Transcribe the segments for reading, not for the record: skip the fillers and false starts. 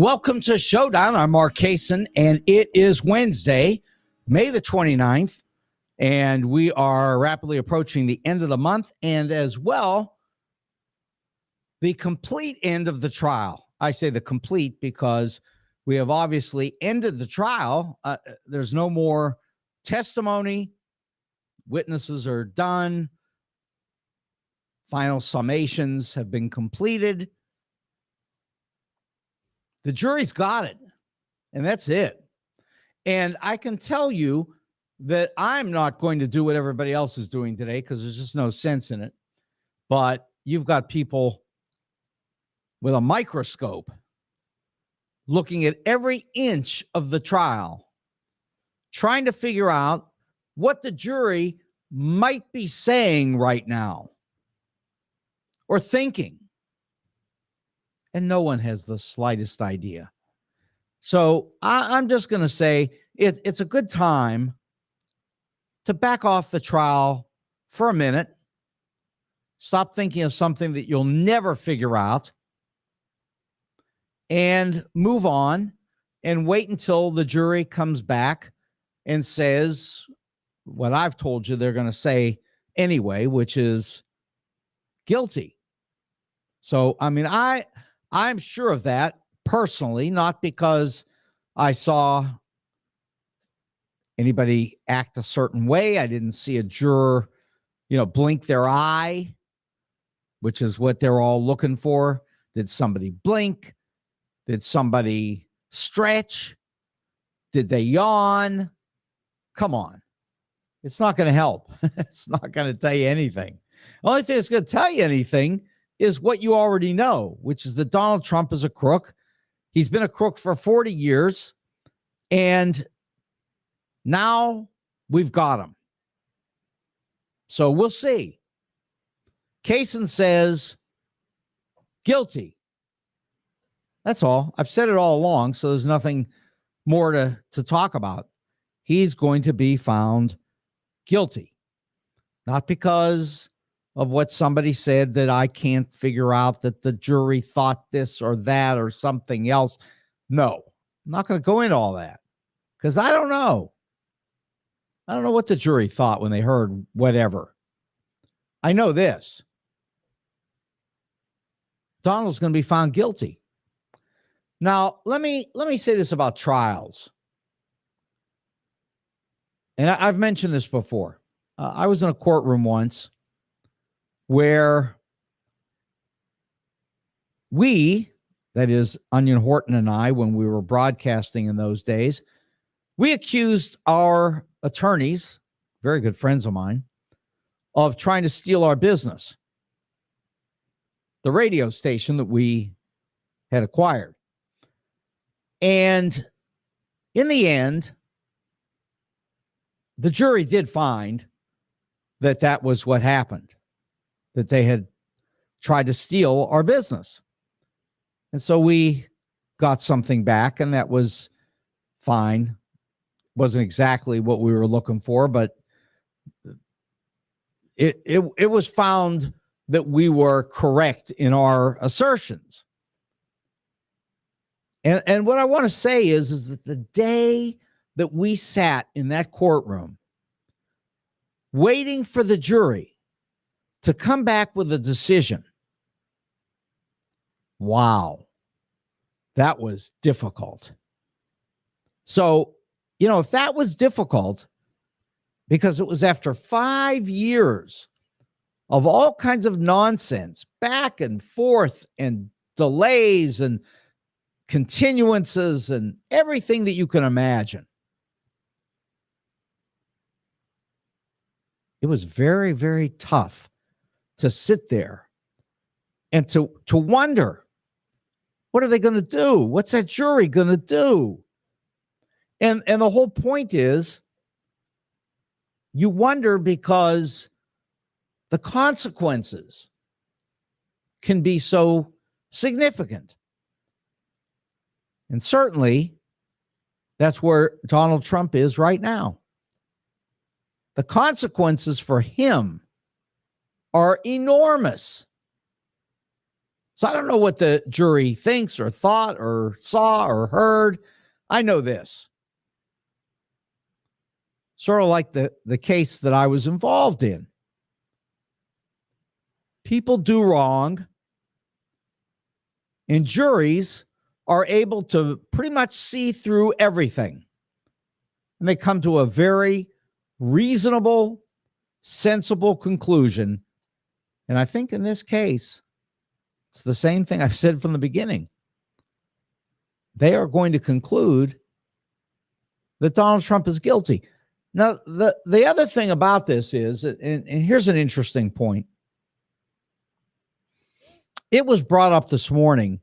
Welcome to Showdown. I'm Mark Kaysen, and it is Wednesday, May the 29th, and we are rapidly approaching the end of the month and as well the complete end of the trial. I say the complete because we have obviously ended the trial. There's no more testimony. Witnesses are done. Final summations have been completed. The jury's got it, and that's it. And I can tell you that I'm not going to do what everybody else is doing today because there's just no sense in it. But you've got people with a microscope looking at every inch of the trial, trying to figure out what the jury might be saying right now or thinking. And no one has the slightest idea. So I'm just going to say it's a good time to back off the trial for a minute. Stop thinking of something that you'll never figure out and move on and wait until the jury comes back and says what I've told you they're going to say anyway, which is guilty. So, I mean, I'm sure of that personally, not because I saw anybody act a certain way. I didn't see a juror, blink their eye, which is what they're all looking for. Did somebody blink? Did somebody stretch? Did they yawn? Come on. It's not going to help. It's not going to tell you anything. The only thing that's going to tell you anything is what you already know, which is that Donald Trump is a crook. He's been a crook for 40 years, and now we've got him. So we'll see. Kaysen says guilty. That's all. I've said it all along, so there's nothing more to talk about. He's going to be found guilty, not because of what somebody said that I can't figure out that the jury thought this or that or something else. No, I'm not going to go into all that because I don't know. I don't know what the jury thought when they heard whatever. I know this. Donald's going to be found guilty. Now, let me say this about trials. And I've mentioned this before. I was in a courtroom once where we, that is Onion Horton and I, when we were broadcasting in those days, we accused our attorneys, very good friends of mine, of trying to steal our business, the radio station that we had acquired. And in the end, the jury did find that that was what happened, that they had tried to steal our business. And so we got something back, and that was fine. Wasn't exactly what we were looking for, but it was found that we were correct in our assertions. And what I want to say is that the day that we sat in that courtroom waiting for the jury to come back with a decision, wow, that was difficult. So, if that was difficult because it was after 5 years of all kinds of nonsense, back and forth and delays and continuances and everything that you can imagine, it was very, very tough to sit there and to wonder, what are they going to do? What's that jury going to do? And the whole point is, you wonder because the consequences can be so significant. And certainly, that's where Donald Trump is right now. The consequences for him are enormous. So I don't know what the jury thinks or thought or saw or heard. I know this. Sort of like the case that I was involved in. People do wrong, and juries are able to pretty much see through everything. And they come to a very reasonable, sensible conclusion. And I think in this case, it's the same thing I've said from the beginning. They are going to conclude that Donald Trump is guilty. Now, the other thing about this is, and here's an interesting point. It was brought up this morning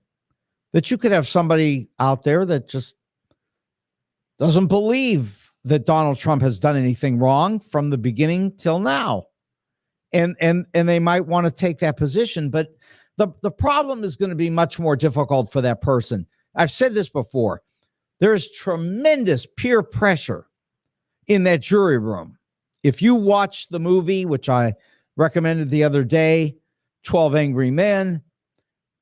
that you could have somebody out there that just doesn't believe that Donald Trump has done anything wrong from the beginning till now. And they might want to take that position, but the problem is going to be much more difficult for that person. I've said this before. There's tremendous peer pressure in that jury room. If you watch the movie, which I recommended the other day, 12 Angry Men,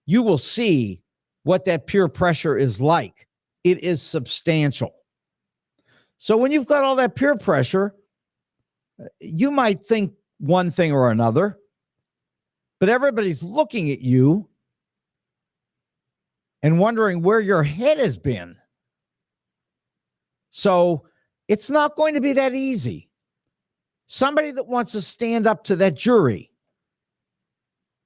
you will see what that peer pressure is like. It is substantial. So when you've got all that peer pressure, you might think one thing or another, but everybody's looking at you and wondering where your head has been. So it's not going to be that easy. Somebody that wants to stand up to that jury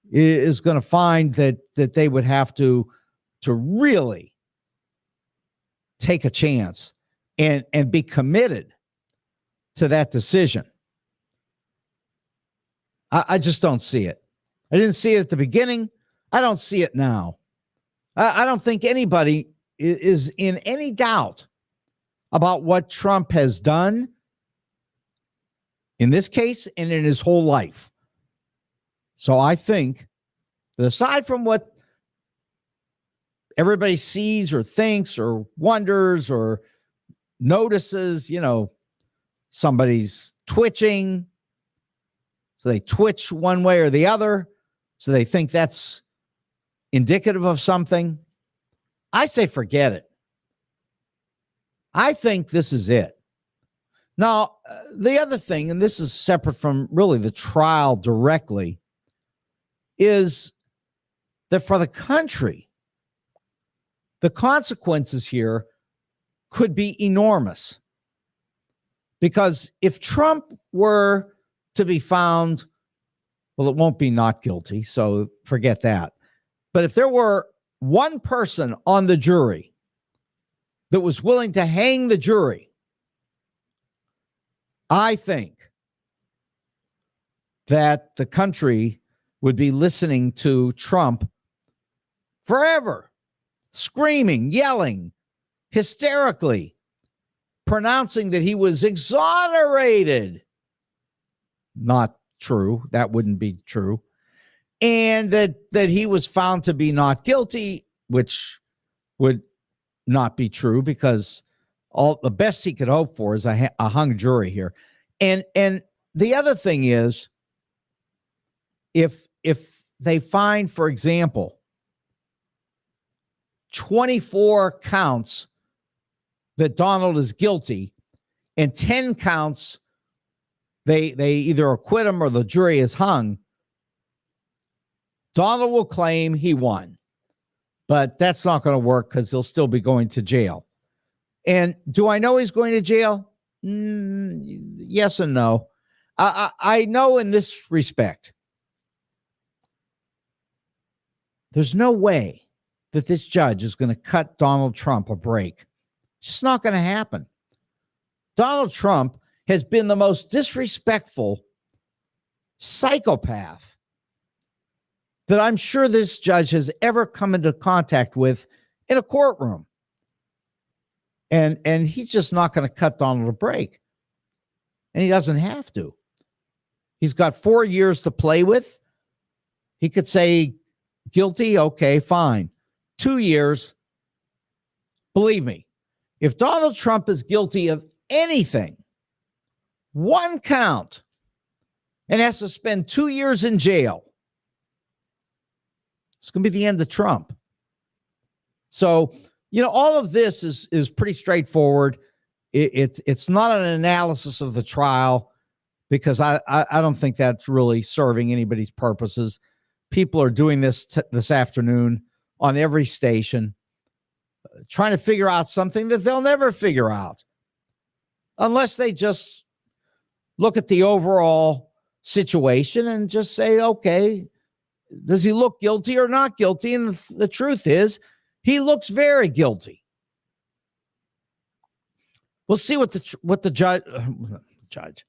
is going to find that they would have to really take a chance and be committed to that decision. I just don't see it. I didn't see it at the beginning. I don't see it now. I don't think anybody is in any doubt about what Trump has done in this case and in his whole life. So I think that aside from what everybody sees or thinks or wonders or notices, somebody's twitching, so they twitch one way or the other, so they think that's indicative of something. I say forget it. I think this is it. Now, the other thing, and this is separate from really the trial directly, is that for the country, the consequences here could be enormous. Because if Trump were to be found, well, it won't be not guilty, so forget that. But if there were one person on the jury that was willing to hang the jury, I think that the country would be listening to Trump forever, screaming, yelling, hysterically, pronouncing that he was exonerated. Not true. That wouldn't be true. And that he was found to be not guilty, which would not be true because all the best he could hope for is a hung jury here. And the other thing is, if they find, for example, 24 counts that Donald is guilty and 10 counts they either acquit him or the jury is hung, Donald will claim he won. But that's not going to work because he'll still be going to jail. And do I know he's going to jail? Yes and no. I know in this respect, there's no way that this judge is going to cut Donald Trump a break. It's just not going to happen. Donald Trump has been the most disrespectful psychopath that I'm sure this judge has ever come into contact with in a courtroom. And he's just not going to cut Donald a break. And he doesn't have to. He's got 4 years to play with. He could say guilty. Okay, fine. 2 years. Believe me, if Donald Trump is guilty of anything, one count, and has to spend 2 years in jail, It's going to be the end of Trump. So, all of this is pretty straightforward. It's not an analysis of the trial because I don't think that's really serving anybody's purposes. People are doing this this afternoon on every station, trying to figure out something that they'll never figure out unless they just look at the overall situation and just say, okay, does he look guilty or not guilty? And the truth is, he looks very guilty. We'll see what the judge.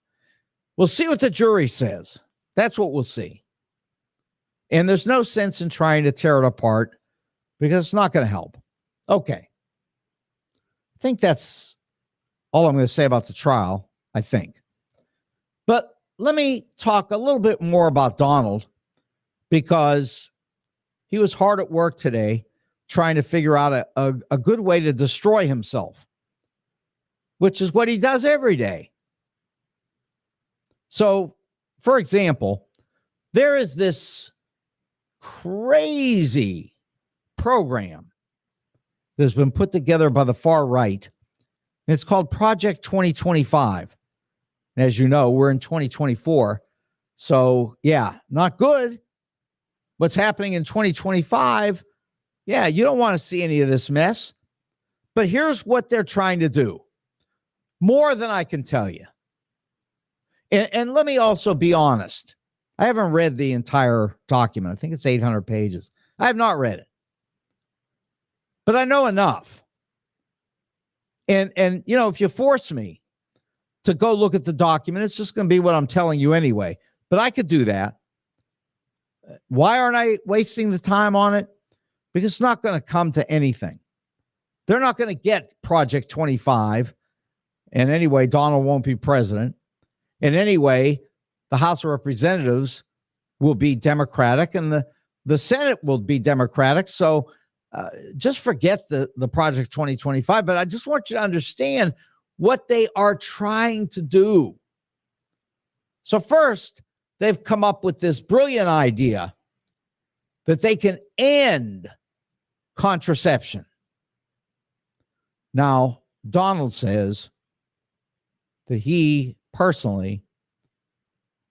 We'll see what the jury says. That's what we'll see. And there's no sense in trying to tear it apart because it's not going to help. Okay. I think that's all I'm going to say about the trial, I think. But let me talk a little bit more about Donald because he was hard at work today trying to figure out a good way to destroy himself, which is what he does every day. So, for example, there is this crazy program that's been put together by the far right. And it's called Project 2025. And as you know, we're in 2024. So, yeah, not good. What's happening in 2025? Yeah, you don't want to see any of this mess. But here's what they're trying to do. More than I can tell you. And let me also be honest. I haven't read the entire document. I think it's 800 pages. I have not read it. But I know enough. And if you force me to go look at the document, it's just going to be what I'm telling you anyway. But I could do that. Why aren't I wasting the time on it? Because it's not going to come to anything. They're not going to get Project 25. And anyway, Donald won't be president. And anyway, the House of Representatives will be Democratic and the Senate will be Democratic. So just forget the Project 2025. But I just want you to understand what they are trying to do. So first, they've come up with this brilliant idea that they can end contraception. Now, Donald says that he personally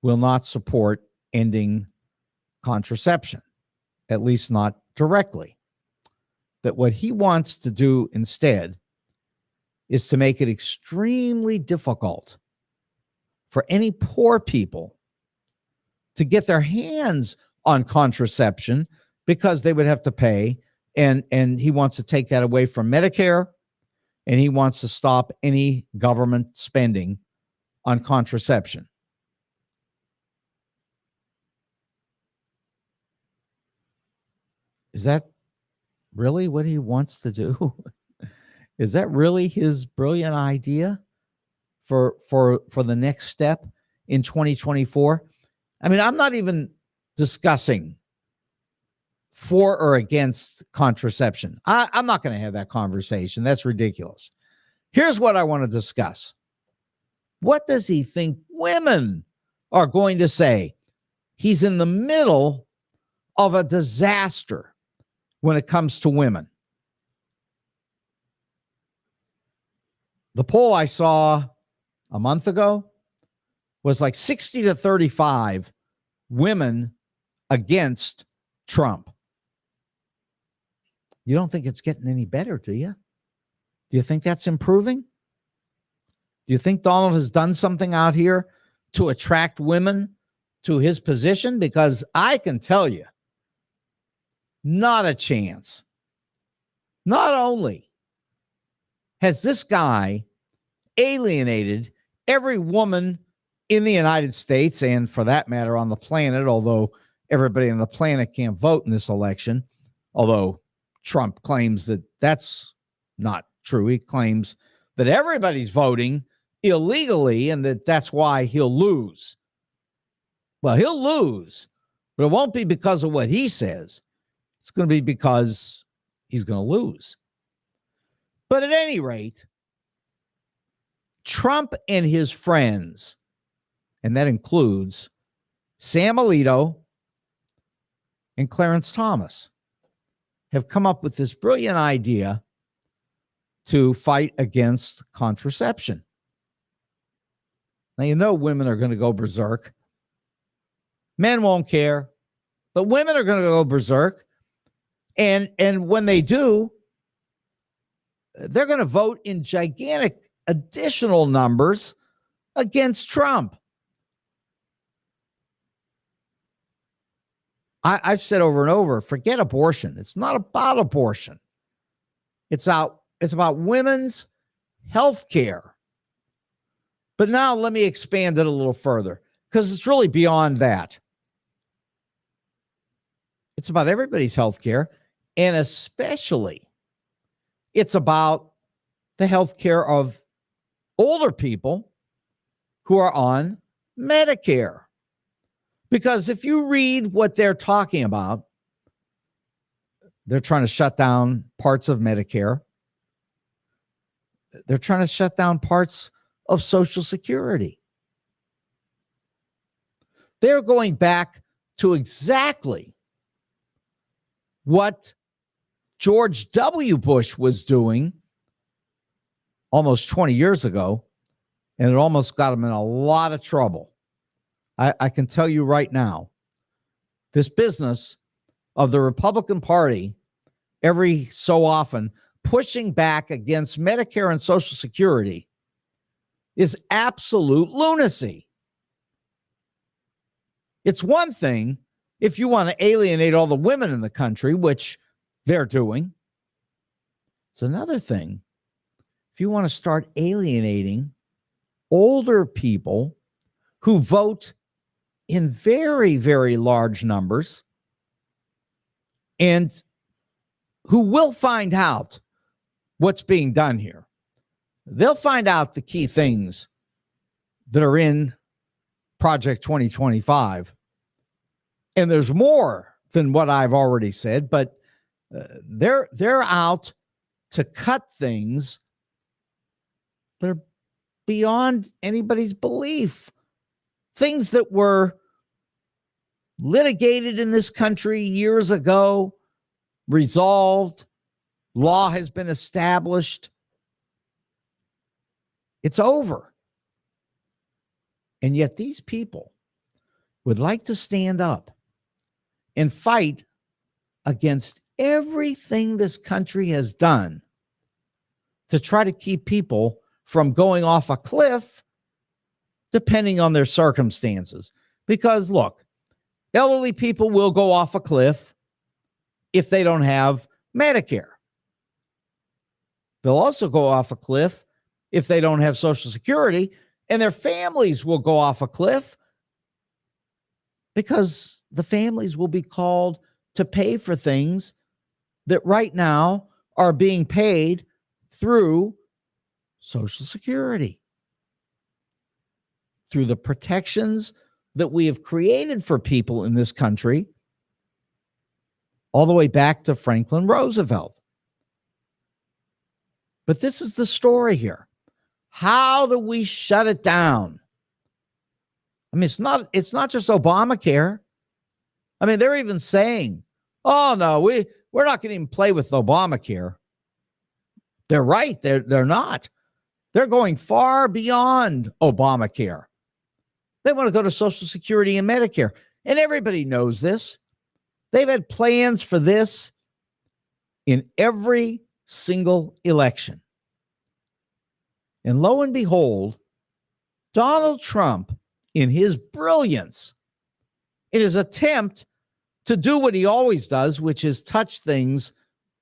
will not support ending contraception, at least not directly. That what he wants to do instead is to make it extremely difficult for any poor people to get their hands on contraception because they would have to pay. And he wants to take that away from Medicare, and he wants to stop any government spending on contraception. Is that really what he wants to do? Is that really his brilliant idea for the next step in 2024? I mean, I'm not even discussing for or against contraception. I'm not going to have that conversation. That's ridiculous. Here's what I want to discuss. What does he think women are going to say? He's in the middle of a disaster when it comes to women. The poll I saw a month ago was like 60 to 35 women against Trump. You don't think it's getting any better, do you? Do you think that's improving? Do you think Donald has done something out here to attract women to his position? Because I can tell you, not a chance. Not only has this guy alienated every woman in the United States, and for that matter on the planet, although everybody on the planet can't vote in this election, although Trump claims that that's not true. He claims that everybody's voting illegally and that's why he'll lose. Well, he'll lose, but it won't be because of what he says. It's going to be because he's going to lose. But at any rate, Trump and his friends, and that includes Sam Alito and Clarence Thomas, have come up with this brilliant idea to fight against contraception. Now, you know, women are going to go berserk. Men won't care, but women are going to go berserk. And when they do, they're going to vote in gigantic additional numbers against Trump. I've said over and over, forget abortion. It's not about abortion. It's about women's health care. But now let me expand it a little further, because it's really beyond that. It's about everybody's health care, and especially it's about the health care of older people who are on Medicare. Because if you read what they're talking about, they're trying to shut down parts of Medicare. They're trying to shut down parts of Social Security. They're going back to exactly what George W. Bush was doing almost 20 years ago, and it almost got him in a lot of trouble. I can tell you right now, this business of the Republican Party every so often pushing back against Medicare and Social Security is absolute lunacy. It's one thing if you want to alienate all the women in the country, which they're doing. It's another thing if you want to start alienating older people who vote in very, very large numbers and who will find out what's being done here. They'll find out the key things that are in Project 2025. And there's more than what I've already said, but they're out to cut things that are beyond anybody's belief. Things that were litigated in this country years ago, resolved, law has been established. It's over. And yet these people would like to stand up and fight against everything this country has done to try to keep people from going off a cliff depending on their circumstances. Because look, elderly people will go off a cliff if they don't have Medicare. They'll also go off a cliff if they don't have Social Security, and their families will go off a cliff because the families will be called to pay for things that right now are being paid through Social Security, through the protections that we have created for people in this country, all the way back to Franklin Roosevelt. But this is the story here. How do we shut it down? I mean, it's not just Obamacare. I mean, they're even saying, oh, no, we're not going to even play with Obamacare. They're right. They're not. They're going far beyond Obamacare. They want to go to Social Security and Medicare. And everybody knows this. They've had plans for this in every single election. And lo and behold, Donald Trump, in his brilliance, in his attempt to do what he always does, which is touch things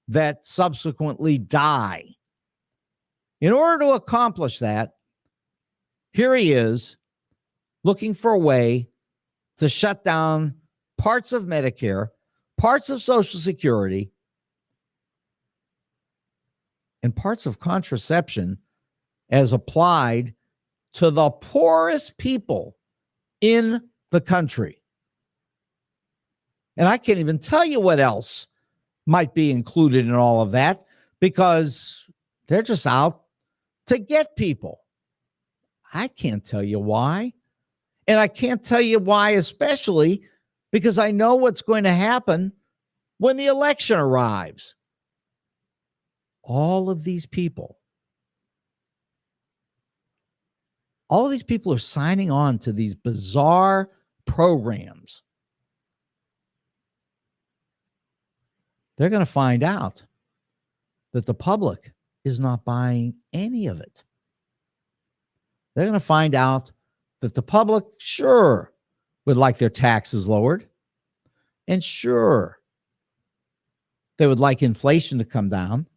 that subsequently die. In order to accomplish that, here he is looking for a way to shut down parts of Medicare, parts of Social Security, and parts of contraception as applied to the poorest people in the country. And I can't even tell you what else might be included in all of that because they're just out to get people. I can't tell you why. And I can't tell you why, especially because I know what's going to happen when the election arrives. All of these people are signing on to these bizarre programs. They're going to find out that the public is not buying any of it. They're going to find out that the public, sure, would like their taxes lowered. And sure, they would like inflation to come down.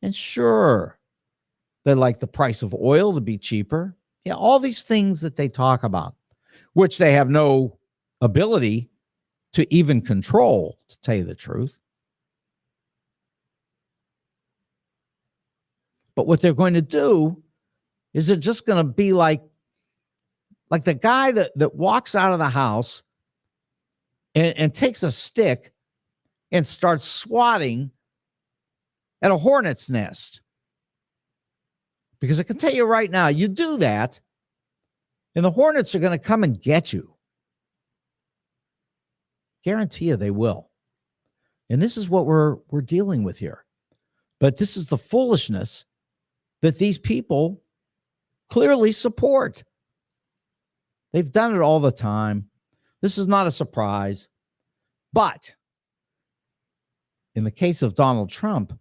And sure, they'd like the price of oil to be cheaper. Yeah, all these things that they talk about, which they have no ability to even control, to tell you the truth. But what they're going to do is they're just going to be like the guy that walks out of the house and takes a stick and starts swatting at a hornet's nest. Because I can tell you right now, you do that, and the hornets are going to come and get you. Guarantee you they will. And this is what we're dealing with here. But this is the foolishness that these people clearly support. They've done it all the time. This is not a surprise. But in the case of Donald Trump,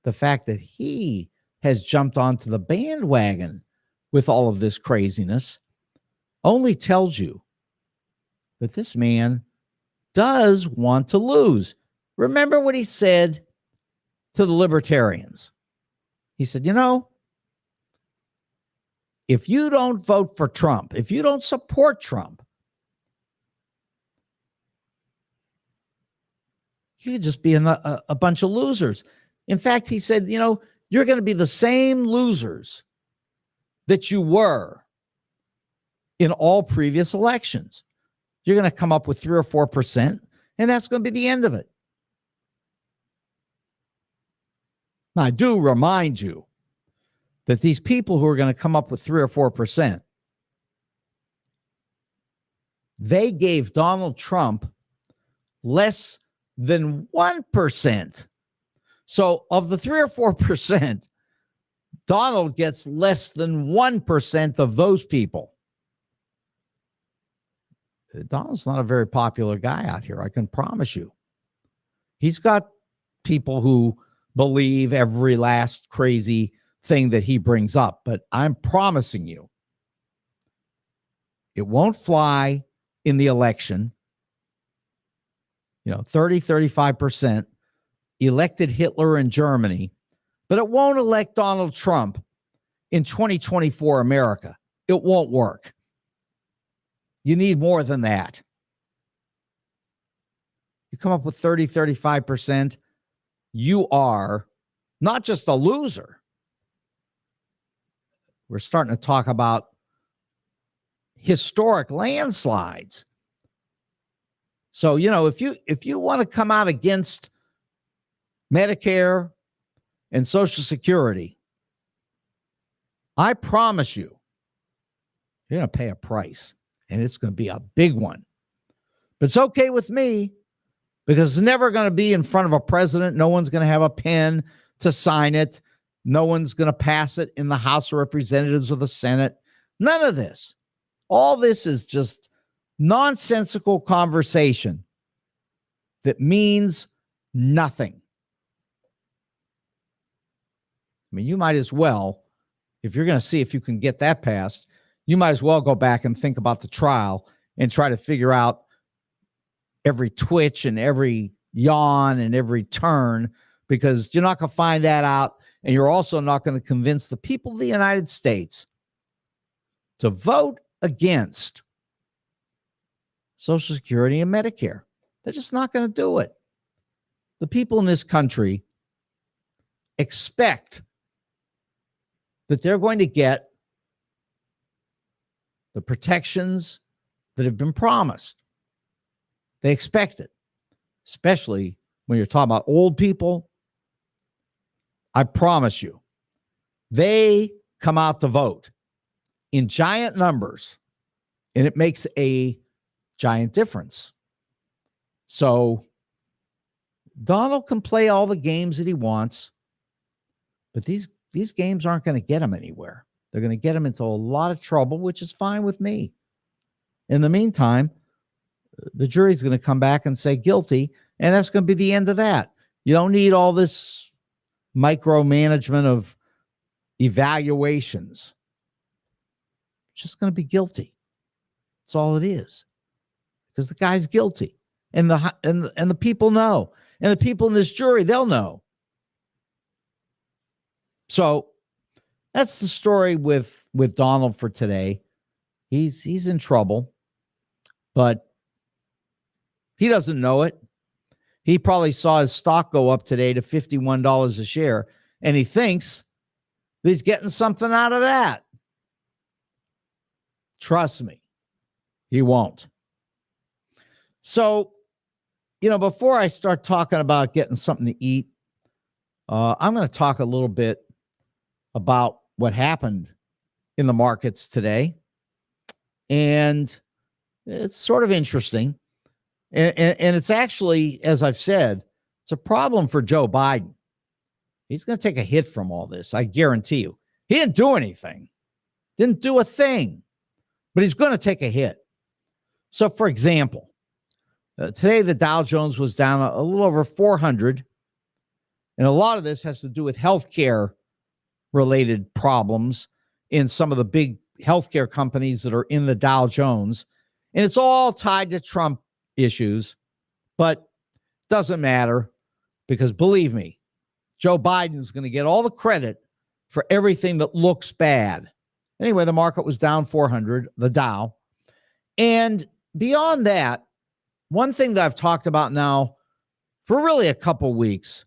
the fact that he has jumped onto the bandwagon with all of this craziness only tells you that this man does want to lose. Remember what he said to the libertarians. He said, if you don't vote for Trump, if you don't support Trump, you could just be a bunch of losers. In fact, he said, you're going to be the same losers that you were in all previous elections. You're going to come up with 3 or 4%, and that's going to be the end of it. Now, I do remind you that these people who are going to come up with 3 or 4%, they gave Donald Trump less than 1%. So of the 3 or 4%, Donald gets less than 1% of those people. Donald's not a very popular guy out here, I can promise you. He's got people who believe every last crazy thing that he brings up, but I'm promising you, it won't fly in the election. 30, 35% elected Hitler in Germany, but it won't elect Donald Trump in 2024 America. It won't work. You need more than that. You come up with 30, 35%, you are not just a loser. We're starting to talk about historic landslides. So, if you want to come out against Medicare and Social Security, I promise you, you're going to pay a price, and it's going to be a big one. But it's okay with me because it's never going to be in front of a president. No one's going to have a pen to sign it. No one's going to pass it in the House of Representatives or the Senate. None of this. All this is just nonsensical conversation that means nothing. I mean, you might as well, if you're going to see if you can get that passed, you might as well go back and think about the trial and try to figure out every twitch and every yawn and every turn, because you're not going to find that out. And you're also not going to convince the people of the United States to vote against Social Security and Medicare. They're just not going to do it. The people in this country expect that they're going to get the protections that have been promised. They expect it, especially when you're talking about old people. I promise you, they come out to vote in giant numbers, and it makes a giant difference. So Donald can play all the games that he wants, but these games aren't going to get him anywhere. They're going to get him into a lot of trouble, which is fine with me. In the meantime, the jury's going to come back and say guilty, and that's going to be the end of that. You don't need all this micromanagement of evaluations. It's just going to be guilty. That's all it is. Because the guy's guilty. And the people know. And the people in this jury, they'll know. So that's the story with Donald for today. He's in trouble, but he doesn't know it. He probably saw his stock go up today to $51 a share, and he thinks he's getting something out of that. Trust me, he won't. So, before I start talking about getting something to eat, I'm going to talk a little bit about what happened in the markets today. And it's sort of interesting. And it's actually, as I've said, it's a problem for Joe Biden. He's going to take a hit from all this, I guarantee you. He didn't do anything. Didn't do a thing. But he's going to take a hit. So, for example, today the Dow Jones was down a little over 400. And a lot of this has to do with healthcare related problems in some of the big healthcare companies that are in the Dow Jones. And it's all tied to Trump issues, but doesn't matter because believe me, Joe Biden's going to get all the credit for everything that looks bad. Anyway, the market was down 400, the Dow. And beyond that, one thing that I've talked about now for really a couple weeks,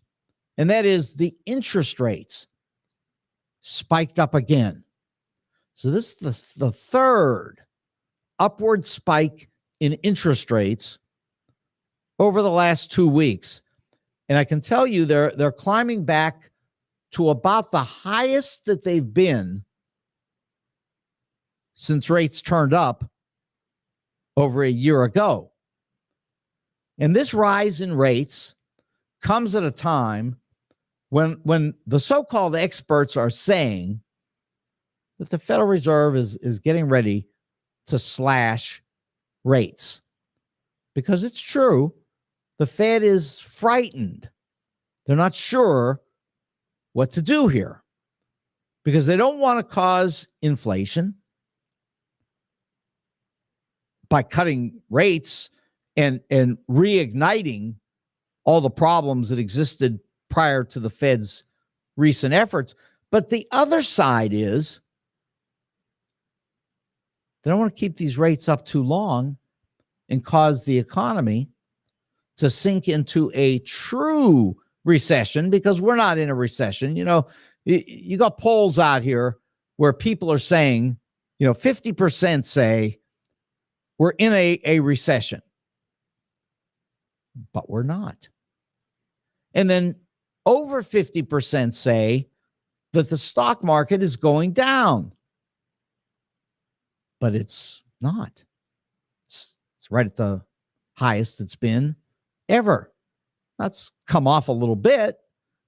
and that is the interest rates spiked up again. So this is the third upward spike in interest rates over the last 2 weeks. And I can tell you they're climbing back to about the highest that they've been since rates turned up over a year ago. And this rise in rates comes at a time when the so-called experts are saying that the Federal Reserve is getting ready to slash rates. Because it's true, the Fed is frightened. They're not sure what to do here because they don't want to cause inflation by cutting rates and reigniting all the problems that existed prior to the Fed's recent efforts. But the other side is they don't want to keep these rates up too long and cause the economy to sink into a true recession, because we're not in a recession. You got polls out here where people are saying, 50% say we're in a recession, but we're not. And then over 50% say that the stock market is going down, but it's not. It's right at the highest it's been ever. That's come off a little bit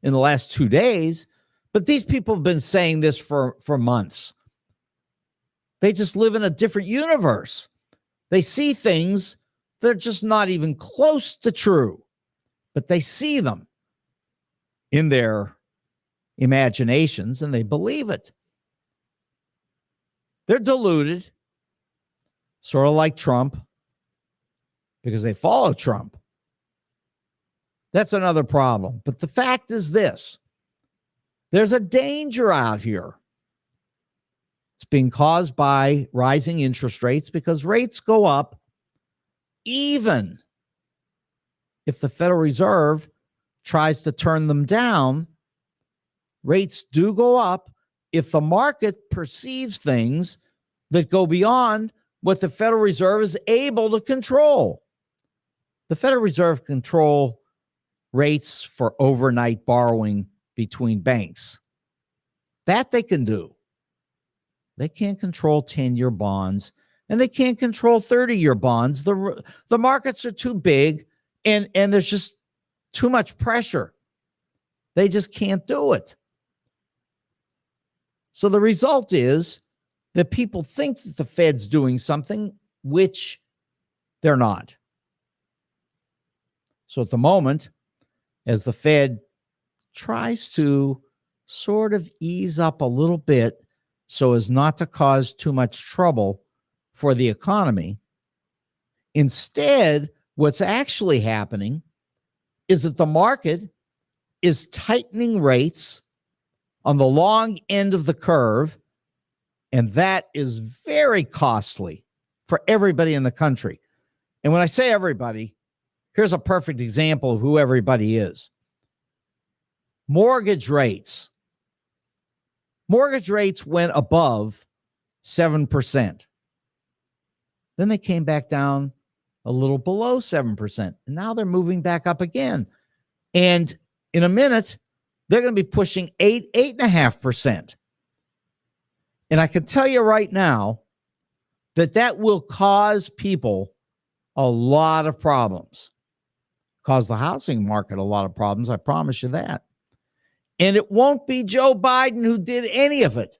in the last 2 days, but these people have been saying this for months. They just live in a different universe. They see things that are just not even close to true, but they see them in their imaginations and they believe it. They're deluded, sort of like Trump, because they follow Trump. That's another problem. But the fact is this: there's a danger out here. It's being caused by rising interest rates because rates go up even if the Federal Reserve tries to turn them down. Rates do go up if the market perceives things that go beyond what the Federal Reserve is able to control. The Federal Reserve control rates for overnight borrowing between banks. That they can do. They can't control 10-year bonds, and they can't control 30-year bonds. The markets are too big, And there's just too much pressure. They just can't do it. So the result is that people think that the Fed's doing something, which they're not. So at the moment, as the Fed tries to sort of ease up a little bit so as not to cause too much trouble for the economy, instead, what's actually happening is that the market is tightening rates on the long end of the curve, and that is very costly for everybody in the country. And when I say everybody, here's a perfect example of who everybody is. Mortgage rates. Mortgage rates went above 7%. Then they came back down a little below 7%. And now they're moving back up again. And in a minute, they're going to be pushing 8.5%. And I can tell you right now that will cause people a lot of problems. Cause the housing market a lot of problems, I promise you that. And it won't be Joe Biden who did any of it,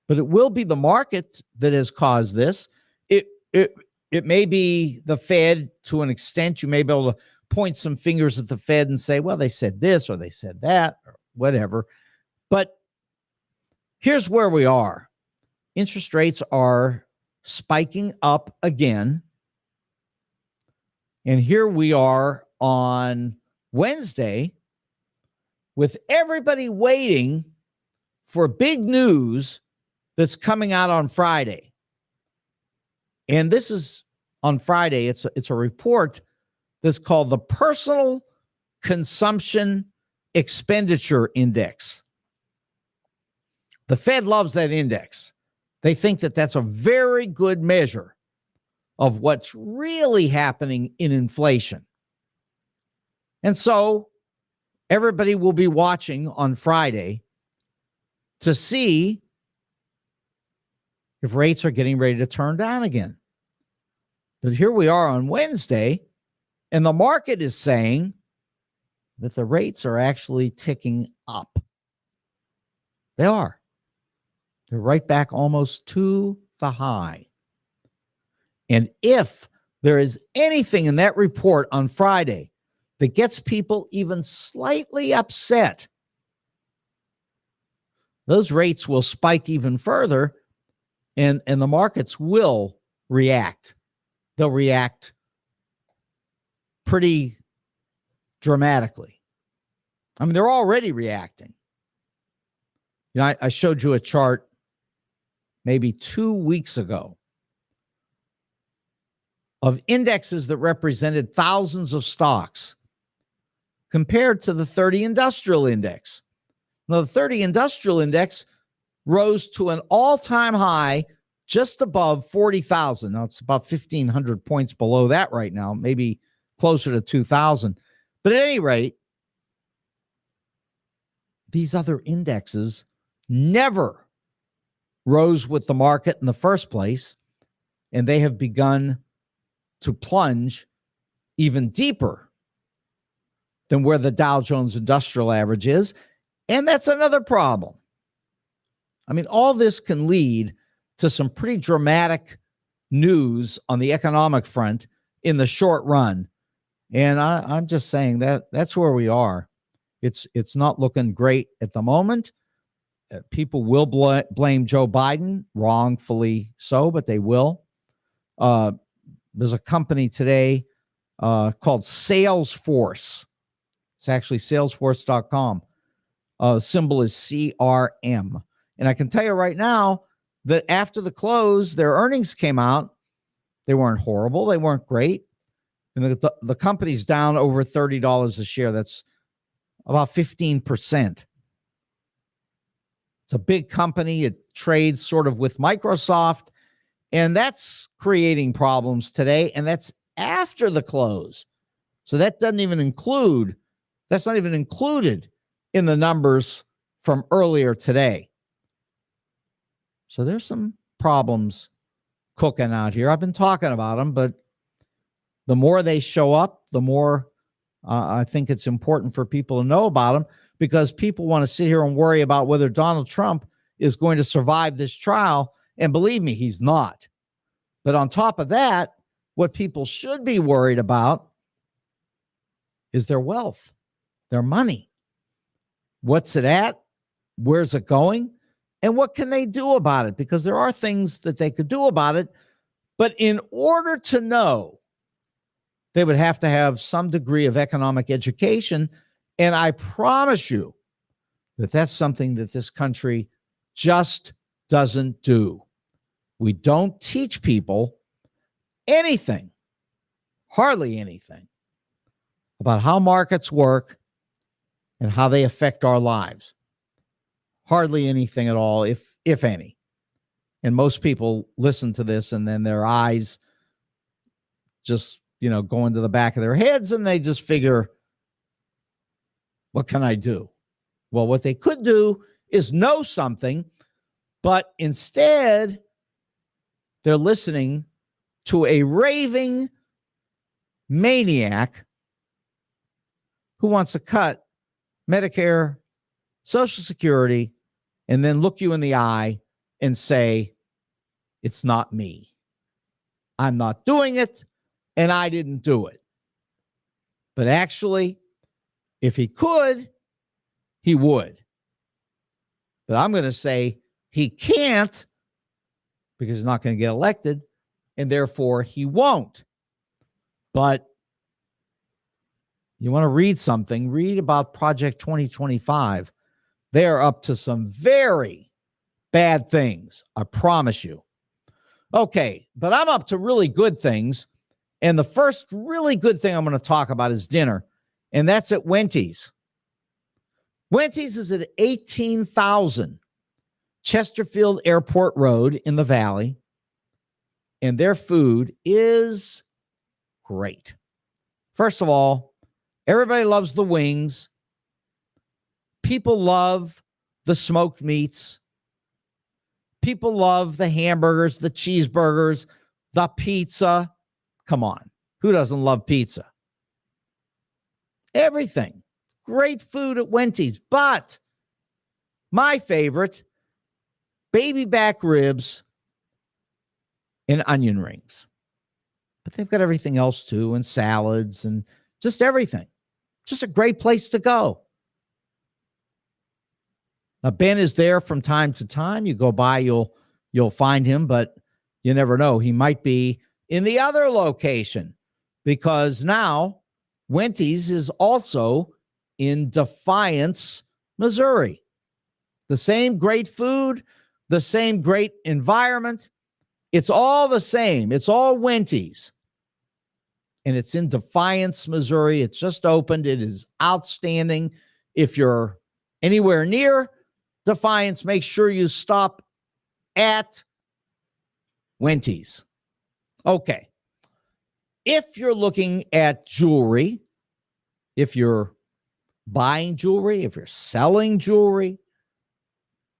but it will be the market that has caused this. It may be the Fed to an extent. You may be able to point some fingers at the Fed and say, well, they said this or they said that or whatever. But here's where we are. Interest rates are spiking up again. And here we are on Wednesday with everybody waiting for big news that's coming out on Friday. And this is on Friday. It's a report that's called the Personal Consumption Expenditure Index. The Fed loves that index. They think that that's a very good measure of what's really happening in inflation. And so everybody will be watching on Friday to see if rates are getting ready to turn down again. But here we are on Wednesday, and the market is saying that the rates are actually ticking up. They are. They're right back almost to the high. And if there is anything in that report on Friday that gets people even slightly upset, those rates will spike even further, and the markets will react. They'll react pretty dramatically. I mean, they're already reacting. You know, I showed you a chart maybe 2 weeks ago of indexes that represented thousands of stocks compared to the 30 industrial index. Now, the 30 industrial index rose to an all-time high just above 40,000. Now, it's about 1,500 points below that right now, maybe closer to 2,000. But at any rate, these other indexes never rose with the market in the first place, and they have begun to plunge even deeper than where the Dow Jones Industrial Average is. And that's another problem. I mean, all this can lead to some pretty dramatic news on the economic front in the short run. And I'm just saying that's where we are. It's not looking great at the moment. People will blame Joe Biden, wrongfully so, but they will. There's a company today called Salesforce. It's actually salesforce.com. The symbol is CRM. And I can tell you right now that after the close, their earnings came out. They weren't horrible. They weren't great. And the company's down over $30 a share. That's about 15%. It's a big company. It trades sort of with Microsoft. And that's creating problems today. And that's after the close. So that doesn't even include, that's not even included in the numbers from earlier today. So there's some problems cooking out here. I've been talking about them, but The more they show up, the more I think it's important for people to know about them, because people want to sit here and worry about whether Donald Trump is going to survive this trial. And believe me, he's not. But on top of that, what people should be worried about is their wealth, their money. What's it at? Where's it going? And what can they do about it? Because there are things that they could do about it. But in order to know, they would have to have some degree of economic education. And I promise you that that's something that this country just doesn't do. We don't teach people anything, hardly anything, about how markets work and how they affect our lives. Hardly anything at all, if any. And most people listen to this and then their eyes just, go into the back of their heads and they just figure, what can I do? Well, what they could do is know something, but instead they're listening to a raving maniac who wants to cut Medicare, Social Security, and then look you in the eye and say, it's not me. I'm not doing it, and I didn't do it. But actually, if he could, he would. But I'm going to say he can't, because he's not going to get elected, and therefore he won't. But you want to read something, read about Project 2025. They are up to some very bad things, I promise you. Okay, but I'm up to really good things. And the first really good thing I'm going to talk about is dinner. And that's at Wendy's. Wendy's is at 18,000 Chesterfield Airport Road in the Valley. And their food is great. First of all, everybody loves the wings. People love the smoked meats. People love the hamburgers, the cheeseburgers, the pizza. Come on. Who doesn't love pizza? Everything. Great food at Wendy's. But my favorite, baby back ribs and onion rings. But they've got everything else too, and salads and just everything. Just a great place to go. Now, Ben is there from time to time. You go by, you'll find him, but you never know. He might be in the other location, because now Wendy's is also in Defiance, Missouri. The same great food, the same great environment. It's all the same. It's all Wendy's. And it's in Defiance, Missouri. It's just opened. It is outstanding. If you're anywhere near Defiance, make sure you stop at Wendy's. Okay. If you're looking at jewelry, if you're buying jewelry, if you're selling jewelry,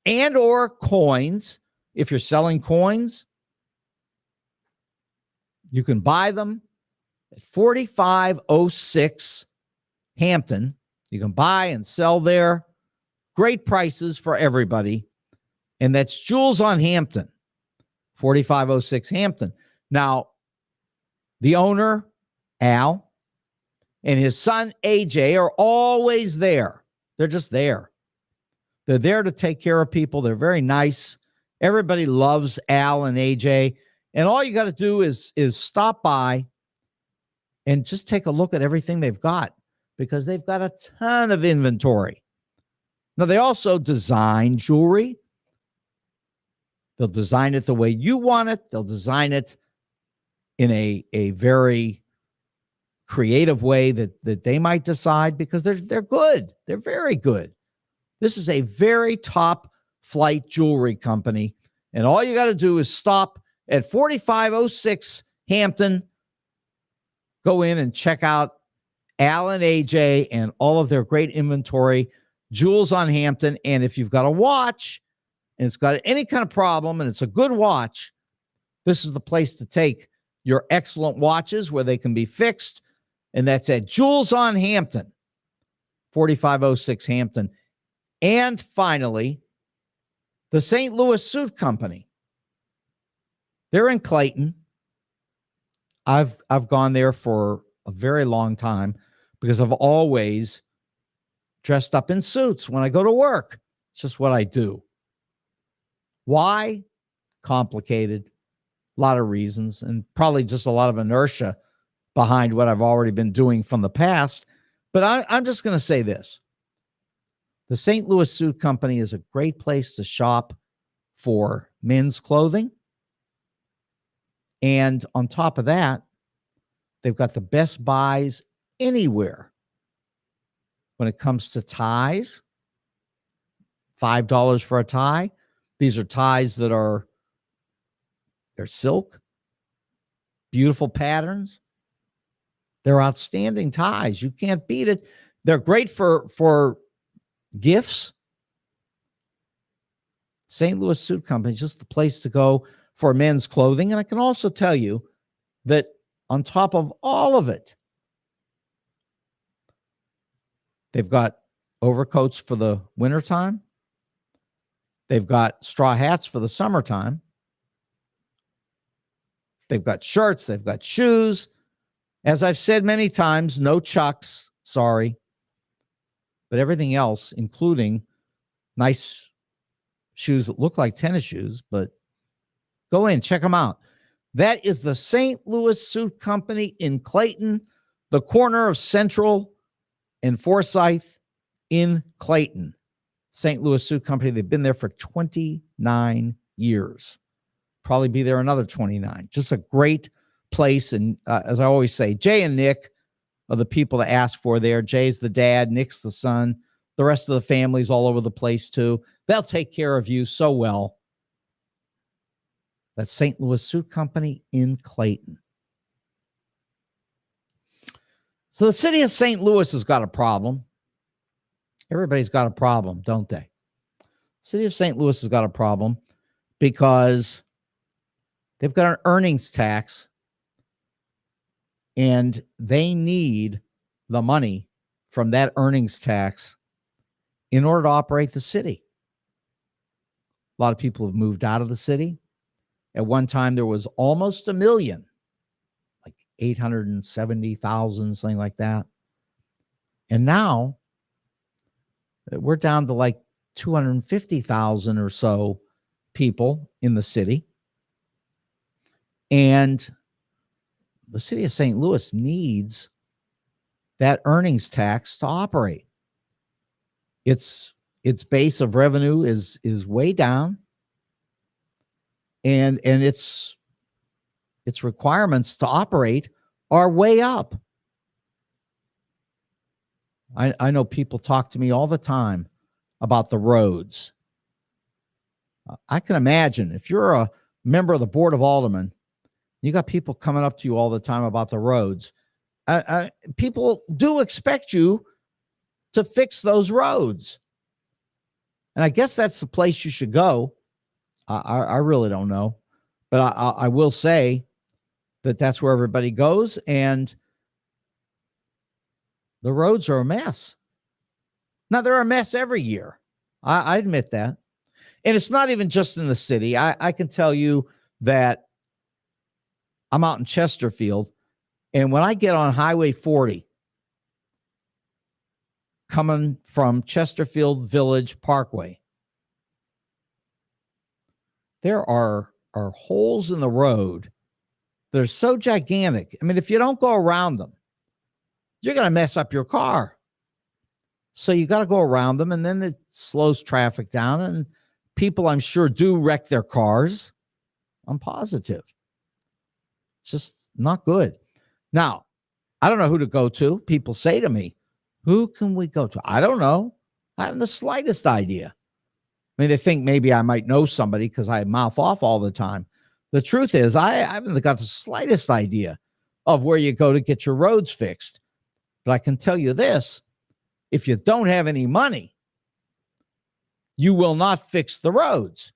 and or coins, if you're selling coins, you can buy them at 4506 Hampton. You can buy and sell there. Great prices for everybody. And that's Jewels on Hampton, 4506 Hampton. Now, the owner, Al, and his son, AJ, are always there. They're just there. They're there to take care of people. They're very nice. Everybody loves Al and AJ. And all you got to do is stop by and just take a look at everything they've got, because they've got a ton of inventory. Now, they also design jewelry. They'll design it the way you want it. They'll design it in a very creative way that they might decide, because they're good. They're very good. This is a very top flight jewelry company. And all you got to do is stop at 4506 Hampton. Go in and check out Al and AJ and all of their great inventory, Jewels on Hampton. And if you've got a watch and it's got any kind of problem and it's a good watch, this is the place to take your excellent watches where they can be fixed. And that's at Jules on Hampton, 4506 Hampton. And finally, the St. Louis Suit Company. They're in Clayton. I've gone there for a very long time because I've always dressed up in suits when I go to work. It's just what I do. Why? Complicated. A lot of reasons, and probably just a lot of inertia behind what I've already been doing from the past. But I'm just going to say this. The St. Louis Suit Company is a great place to shop for men's clothing. And on top of that, they've got the best buys anywhere when it comes to ties. $5 for a tie. These are ties that they're silk, beautiful patterns. They're outstanding ties. You can't beat it. They're great for gifts. St. Louis Suit Company is just the place to go for men's clothing. And I can also tell you that on top of all of it, they've got overcoats for the wintertime. They've got straw hats for the summertime. They've got shirts. They've got shoes. As I've said many times, no Chucks, sorry. But everything else, including nice shoes that look like tennis shoes, but go in, check them out. That is the St. Louis Suit Company in Clayton, the corner of Central and Forsyth in Clayton. St. Louis Suit Company, they've been there for 29 years. Probably be there another 29. Just a great place. And as I always say, Jay and Nick are the people to ask for there. Jay's the dad, Nick's the son. The rest of the family's all over the place too. They'll take care of you so well. That's St. Louis Suit Company in Clayton. So the city of St. Louis has got a problem. Everybody's got a problem, don't they? The city of St. Louis has got a problem because they've got an earnings tax and they need the money from that earnings tax in order to operate the city. A lot of people have moved out of the city. At one time, there was almost 1 million, like 870,000, something like that. And now we're down to like 250,000 or so people in the city. And the city of St. Louis needs that earnings tax to operate. Its base of revenue is way down. And its requirements to operate are way up. I know people talk to me all the time about the roads. I can imagine if you're a member of the Board of Aldermen, you got people coming up to you all the time about the roads. People do expect you to fix those roads. And I guess that's the place you should go. I really don't know. But I will say that that's where everybody goes. And the roads are a mess. Now, they're a mess every year. I admit that. And it's not even just in the city. I can tell you that I'm out in Chesterfield. And when I get on Highway 40, coming from Chesterfield Village Parkway, there are holes in the road that are so gigantic. I mean, if you don't go around them, you're going to mess up your car. So you got to go around them, and then it slows traffic down, and people, I'm sure, do wreck their cars. I'm positive. It's just not good. Now, I don't know who to go to. People say to me, who can we go to? I don't know. I haven't the slightest idea. I mean, they think maybe I might know somebody because I mouth off all the time. The truth is, I haven't got the slightest idea of where you go to get your roads fixed. But I can tell you this, if you don't have any money, you will not fix the roads.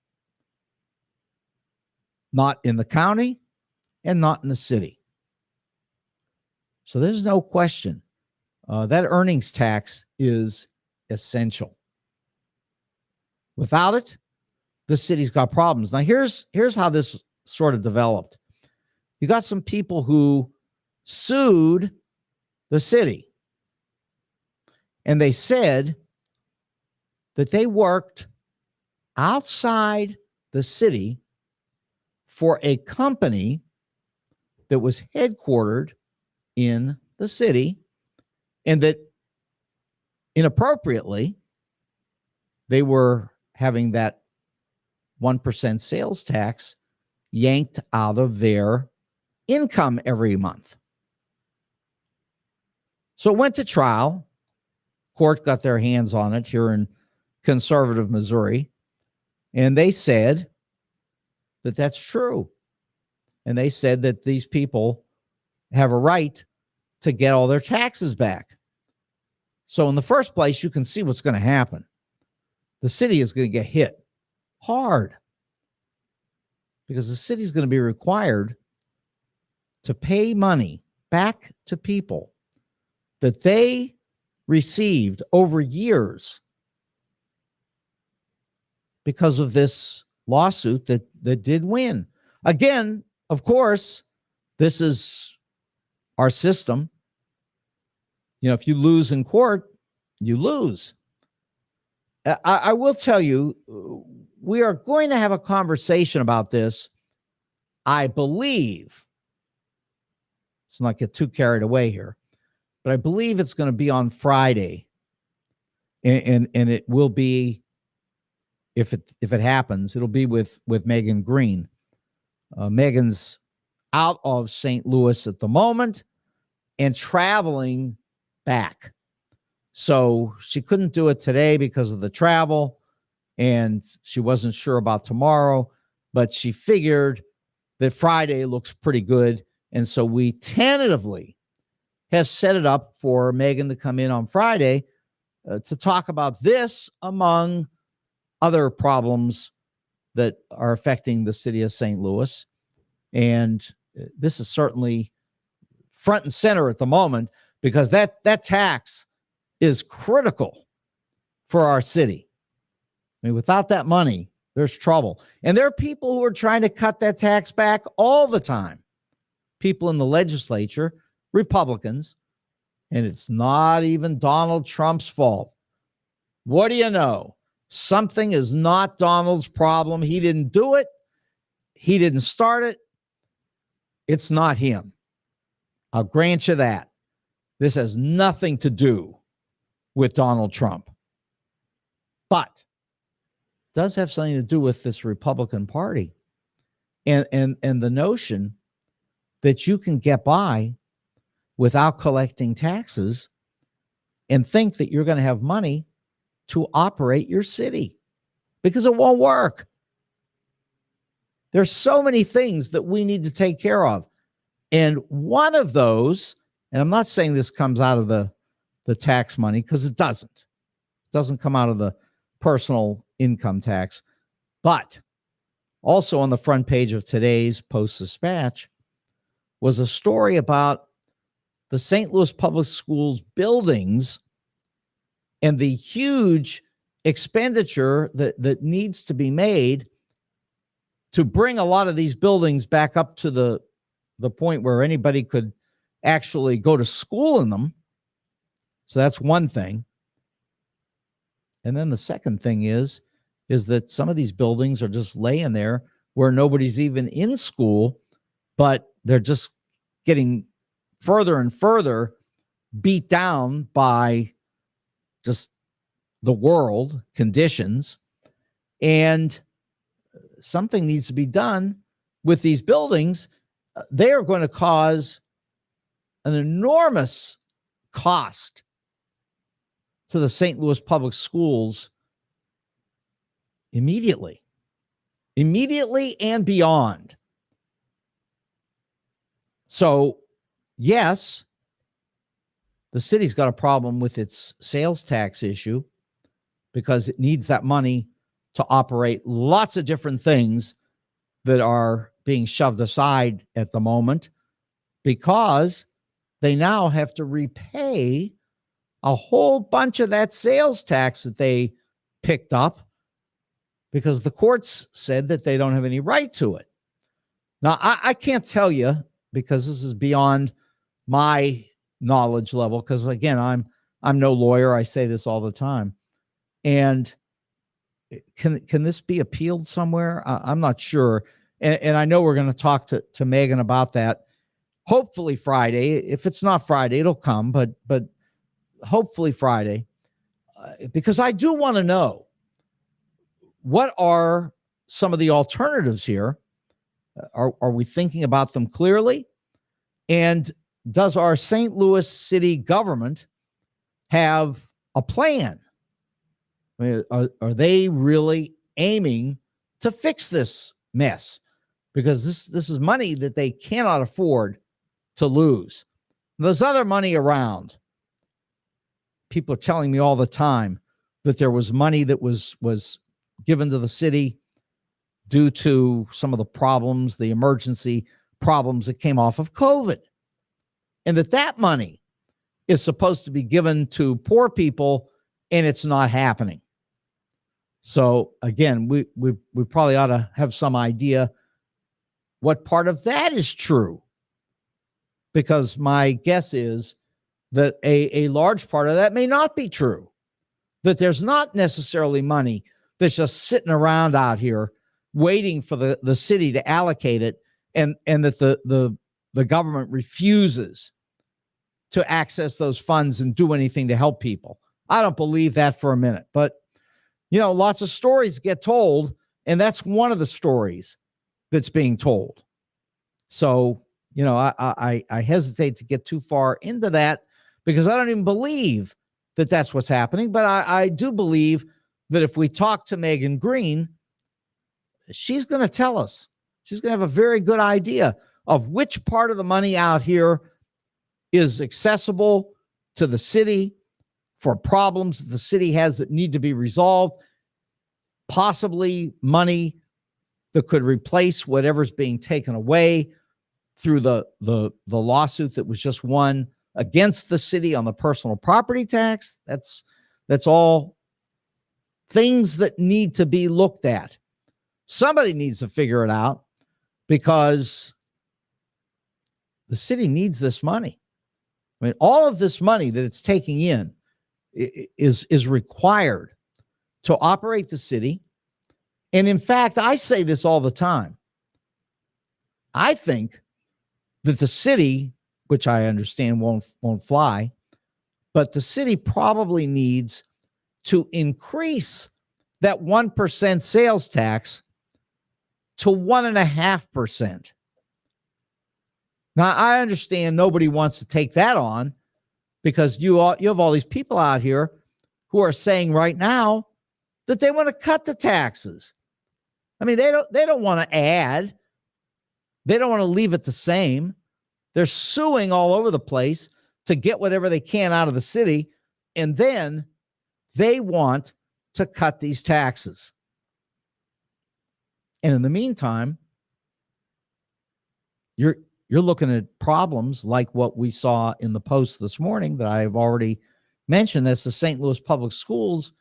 Not in the county and not in the city. So there's no question that earnings tax is essential. Without it, the city's got problems. Now, here's how this sort of developed. You got some people who sued the city, and they said that they worked outside the city for a company that was headquartered in the city, and that inappropriately they were having that 1% sales tax yanked out of their income every month. So it went to trial. Court got their hands on it here in conservative Missouri, and they said that that's true. And they said that these people have a right to get all their taxes back. So in the first place, you can see what's going to happen. The city is going to get hit hard because the city is going to be required to pay money back to people that they received over years because of this lawsuit that did win. Again, of course, this is our system. You know, if you lose in court, you lose. I will tell you, we are going to have a conversation about this, I believe. Let's not get too carried away here, but I believe it's going to be on Friday. And it will be, if it happens, it'll be with Megan Green. Megan's out of St. Louis at the moment and traveling back. So she couldn't do it today because of the travel, and she wasn't sure about tomorrow, but she figured that Friday looks pretty good. And so we tentatively have set it up for Megan to come in on Friday to talk about this, among other problems that are affecting the city of St. Louis. And this is certainly front and center at the moment, because that tax is critical for our city. I mean, without that money, there's trouble. And there are people who are trying to cut that tax back all the time. People in the legislature, Republicans, and it's not even Donald Trump's fault. What do you know? Something is not Donald's problem. He didn't do it. He didn't start it. It's not him. I'll grant you that. This has nothing to do with Donald Trump, but it does have something to do with this Republican Party and the notion that you can get by without collecting taxes and think that you're going to have money to operate your city, because it won't work. There's so many things that we need to take care of. And one of those, and I'm not saying this comes out of the tax money, because it doesn't. It doesn't come out of the personal income tax. But also on the front page of today's Post-Dispatch was a story about the St. Louis Public Schools buildings and the huge expenditure that needs to be made to bring a lot of these buildings back up to the point where anybody could actually go to school in them. So that's one thing. And then the second thing is that some of these buildings are just laying there where nobody's even in school, but they're just getting further and further beat down by just the world conditions. And something needs to be done with these buildings. They are going to cause an enormous cost to the St. Louis Public Schools immediately and beyond. So, yes, the city's got a problem with its sales tax issue because it needs that money to operate lots of different things that are being shoved aside at the moment because they now have to repay a whole bunch of that sales tax that they picked up because the courts said that they don't have any right to it. Now, I can't tell you because this is beyond my knowledge level because, again, I'm no lawyer. I say this all the time. And can this be appealed somewhere? I'm not sure. And I know we're going to talk to Megan about that. Hopefully Friday. If it's not Friday, it'll come, but hopefully Friday, because I do want to know what are some of the alternatives here. Are we thinking about them clearly? And does our St. Louis city government have a plan? I mean, are they really aiming to fix this mess? Because this is money that they cannot afford to lose. There's other money around. People are telling me all the time that there was money that was given to the city due to some of the problems, the emergency problems that came off of COVID. And that money is supposed to be given to poor people, and it's not happening. So again, we probably ought to have some idea what part of that is true. Because my guess is that a large part of that may not be true. That there's not necessarily money that's just sitting around out here waiting for the city to allocate it, and that the government refuses to access those funds and do anything to help people. I don't believe that for a minute. But, lots of stories get told, and that's one of the stories that's being told. So, I hesitate to get too far into that because I don't even believe that that's what's happening. But I do believe that if we talk to Megan Green, she's going to tell us. She's going to have a very good idea of which part of the money out here is accessible to the city for problems the city has that need to be resolved, possibly money that could replace whatever's being taken away through the lawsuit that was just won against the city on the personal property tax. That's all things that need to be looked at. Somebody needs to figure it out because the city needs this money. I mean, all of this money that it's taking in is required to operate the city. And in fact, I say this all the time. I think that the city, which I understand won't fly, but the city probably needs to increase that 1% sales tax to 1.5%. Now, I understand nobody wants to take that on because you have all these people out here who are saying right now that they want to cut the taxes. I mean, they don't want to add. They don't want to leave it the same. They're suing all over the place to get whatever they can out of the city, and then they want to cut these taxes. And in the meantime, you're looking at problems like what we saw in the Post this morning that I've already mentioned. That's the St. Louis Public Schools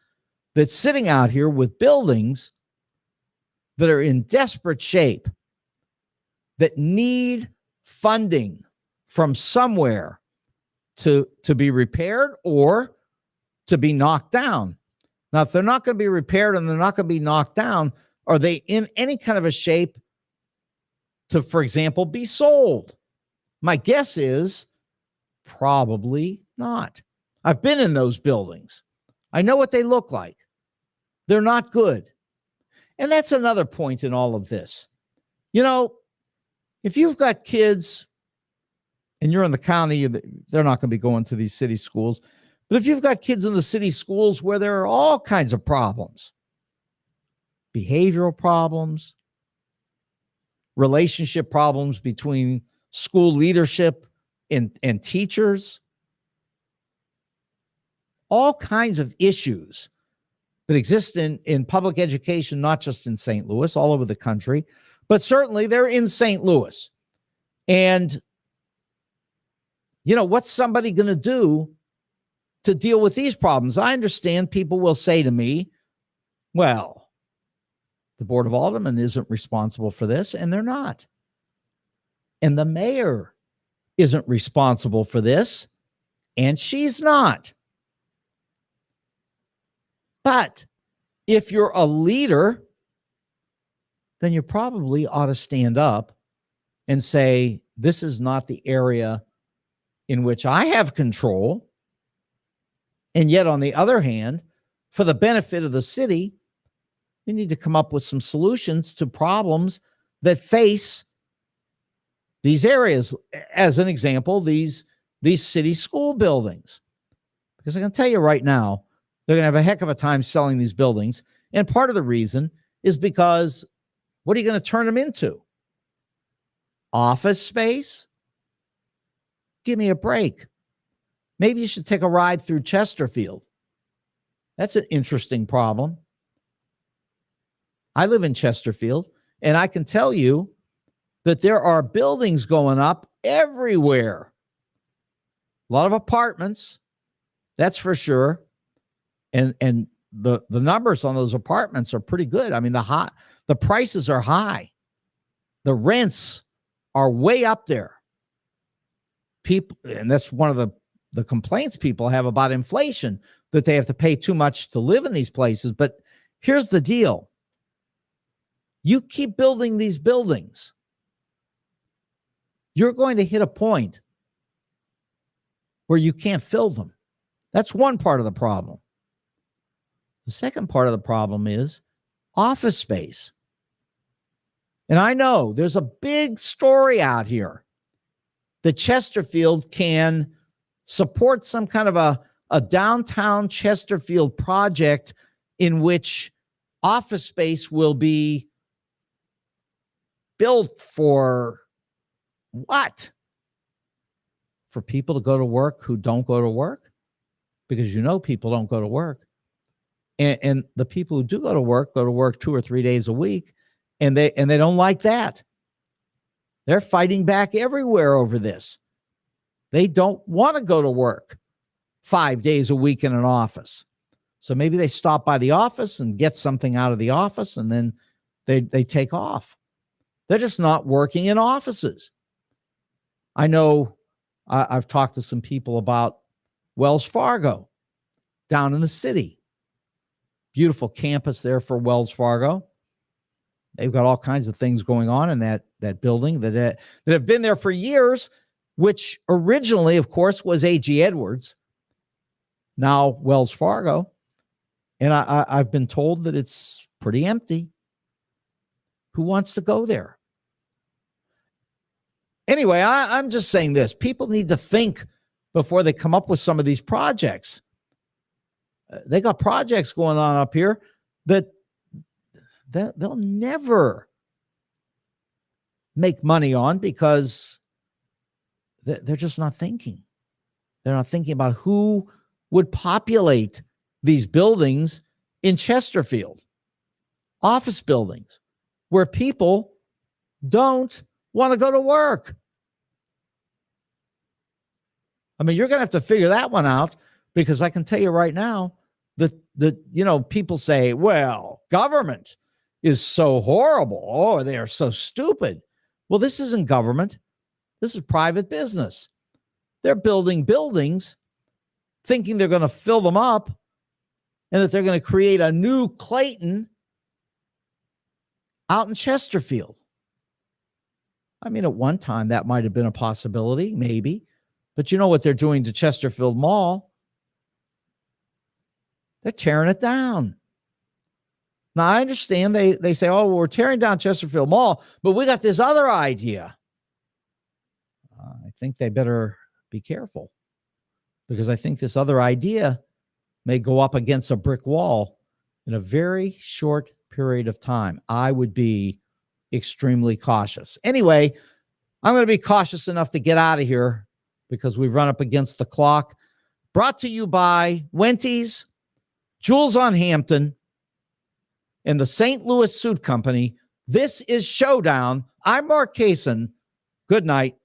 that's sitting out here with buildings that are in desperate shape, that need funding from somewhere to be repaired or to be knocked down. Now, if they're not going to be repaired and they're not going to be knocked down, are they in any kind of a shape to, for example, be sold? My guess is probably not. I've been in those buildings. I know what they look like. They're not good. And that's another point in all of this. If you've got kids and you're in the county, they're not going to be going to these city schools. But if you've got kids in the city schools where there are all kinds of problems, behavioral problems, relationship problems between school leadership and teachers, all kinds of issues that exist in public education, not just in St. Louis, all over the country, But certainly they're in St. Louis. And, what's somebody going to do to deal with these problems? I understand people will say to me, well, the Board of Aldermen isn't responsible for this, and they're not. And the mayor isn't responsible for this, and she's not. But if you're a leader, then you probably ought to stand up and say, this is not the area in which I have control. And yet, on the other hand, for the benefit of the city, you need to come up with some solutions to problems that face these areas. As an example, these city school buildings. Because I can tell you right now, they're going to have a heck of a time selling these buildings. And part of the reason is because what are you going to turn them into? Office space? Give me a break. Maybe you should take a ride through Chesterfield. That's an interesting problem. I live in Chesterfield, and I can tell you that there are buildings going up everywhere. A lot of apartments, that's for sure. And the numbers on those apartments are pretty good. I mean, the prices are high. The rents are way up there. People, and that's one of the complaints people have about inflation, that they have to pay too much to live in these places. But here's the deal. You keep building these buildings, you're going to hit a point where you can't fill them. That's one part of the problem. The second part of the problem is office space. And I know there's a big story out here that Chesterfield can support some kind of a downtown Chesterfield project in which office space will be built for what? For people to go to work who don't go to work? Because people don't go to work. And the people who do go to work 2 or 3 days a week, and they don't like that. They're fighting back everywhere over this. They don't want to go to work 5 days a week in an office. So maybe they stop by the office and get something out of the office, and then they take off. They're just not working in offices. I know I've talked to some people about Wells Fargo down in the city. Beautiful campus there for Wells Fargo. They've got all kinds of things going on in that building that have been there for years, which originally, of course, was A.G. Edwards, now Wells Fargo. And I've been told that it's pretty empty. Who wants to go there? Anyway, I'm just saying this. People need to think before they come up with some of these projects. They got projects going on up here that they'll never make money on because they're just not thinking. They're not thinking about who would populate these buildings in Chesterfield, office buildings, where people don't want to go to work. I mean, you're going to have to figure that one out, because I can tell you right now that people say, well, government is so horrible. Oh, they are so stupid. Well, this isn't government. This is private business. They're building buildings thinking they're going to fill them up and that they're going to create a new Clayton out in Chesterfield. I mean, at one time that might have been a possibility, maybe. But you know what they're doing to Chesterfield Mall? They're tearing it down. Now, I understand they say, oh, well, we're tearing down Chesterfield Mall, but we got this other idea. I think they better be careful, because I think this other idea may go up against a brick wall in a very short period of time. I would be extremely cautious. Anyway, I'm going to be cautious enough to get out of here because we've run up against the clock. Brought to you by Wenty's, Jules on Hampton, and the St. Louis Suit Company, This is Showdown. I'm Mark Kaysen. Good night.